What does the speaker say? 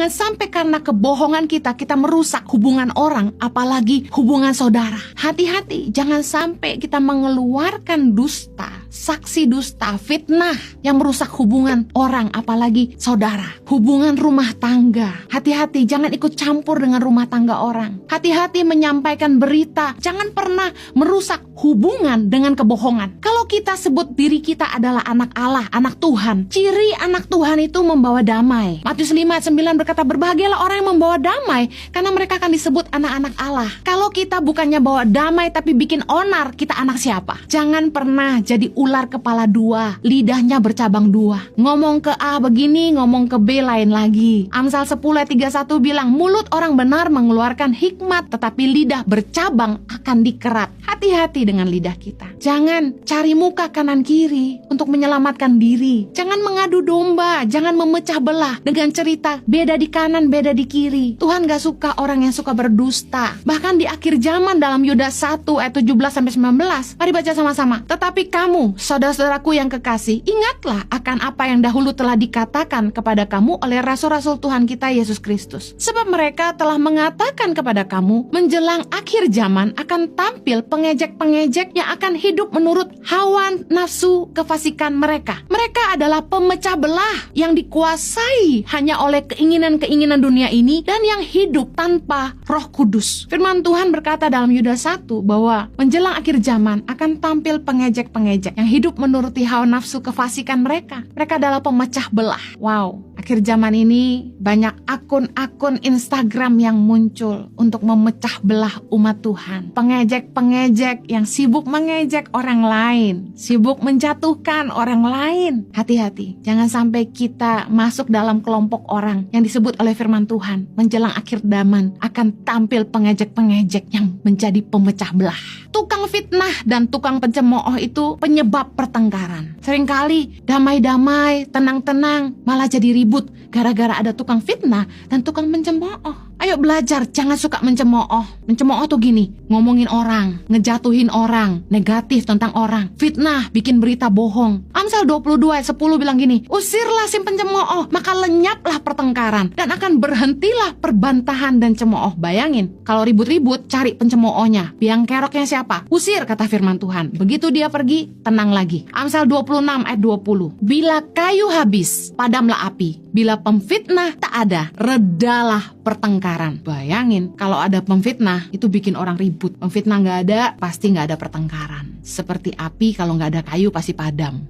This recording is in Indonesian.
Jangan sampai karena kebohongan kita merusak hubungan orang, apalagi hubungan saudara. Hati-hati, jangan sampai kita mengeluarkan dusta, saksi dusta, fitnah yang merusak hubungan orang, apalagi saudara. Hubungan rumah tangga, hati-hati, jangan ikut campur dengan rumah tangga orang. Hati-hati menyampaikan berita, jangan pernah merusak hubungan dengan kebohongan. Kalau kita sebut diri kita adalah anak Allah, anak Tuhan, ciri anak Tuhan itu membawa damai. Matius 5:9 berkata, berbahagialah orang yang membawa damai, karena mereka akan disebut anak-anak Allah. Kalau kita bukannya bawa damai tapi bikin onar, kita anak siapa? Jangan pernah jadi ular kepala dua, lidahnya bercabang dua. Ngomong ke A begini, ngomong ke B lain lagi. Amsal 10:31 bilang, mulut orang benar mengeluarkan hikmat, tetapi lidah bercabang akan dikerat. Hati-hati dengan lidah kita. Jangan cari muka kanan kiri untuk menyelamatkan diri. Jangan mengadu domba, jangan memecah belah dengan cerita beda di kanan, beda di kiri. Tuhan gak suka orang yang suka berdusta. Bahkan di akhir zaman dalam Yudas 1 ayat 17-19, mari baca sama-sama. Tetapi kamu, saudara-saudaraku yang kekasih, ingatlah akan apa yang dahulu telah dikatakan kepada kamu oleh rasul-rasul Tuhan kita Yesus Kristus. Sebab mereka telah mengatakan kepada kamu, menjelang akhir zaman akan tampil pengejek-pengejek yang akan hidup menurut hawa nafsu kefasikan mereka. Mereka adalah pemecah belah yang dikuasai hanya oleh keinginan-keinginan dunia ini dan yang hidup tanpa Roh Kudus. Firman Tuhan berkata dalam Yudas 1 bahwa menjelang akhir zaman akan tampil pengejek-pengejek yang hidup menuruti hawa nafsu kefasikan mereka. Mereka adalah pemecah belah. Wow, akhir zaman ini banyak akun-akun Instagram yang muncul untuk memecah belah umat Tuhan. Pengejek-pengejek yang sibuk mengejek orang lain, sibuk menjatuhkan orang lain. Hati-hati, jangan sampai kita masuk dalam kelompok orang yang disebut oleh firman Tuhan. Menjelang akhir zaman akan tampil pengejek-pengejek yang menjadi pemecah belah. Tukang fitnah dan tukang pencemooh itu penyebab pertengkaran. Seringkali damai-damai, tenang-tenang, malah jadi ribut gara-gara ada tukang fitnah dan tukang pencemooh. Ayo belajar, jangan suka mencemooh. Mencemooh tuh gini, ngomongin orang, ngejatuhin orang, negatif tentang orang, fitnah, bikin berita bohong. Amsal 22 ayat 10 bilang gini, usirlah si pencemooh, maka lenyaplah pertengkaran dan akan berhentilah perbantahan dan cemooh. Bayangin, kalau ribut-ribut, cari pencemoohnya. Biang keroknya siapa? Usir, kata firman Tuhan. Begitu dia pergi, tenang lagi. Amsal 26 ayat 20, bila kayu habis, padamlah api. Bila pemfitnah tak ada, redalah pertengkaran. Bayangin, kalau ada pemfitnah, itu bikin orang ribut. Pemfitnah gak ada, pasti gak ada pertengkaran. Seperti api, kalau gak ada kayu, pasti padam.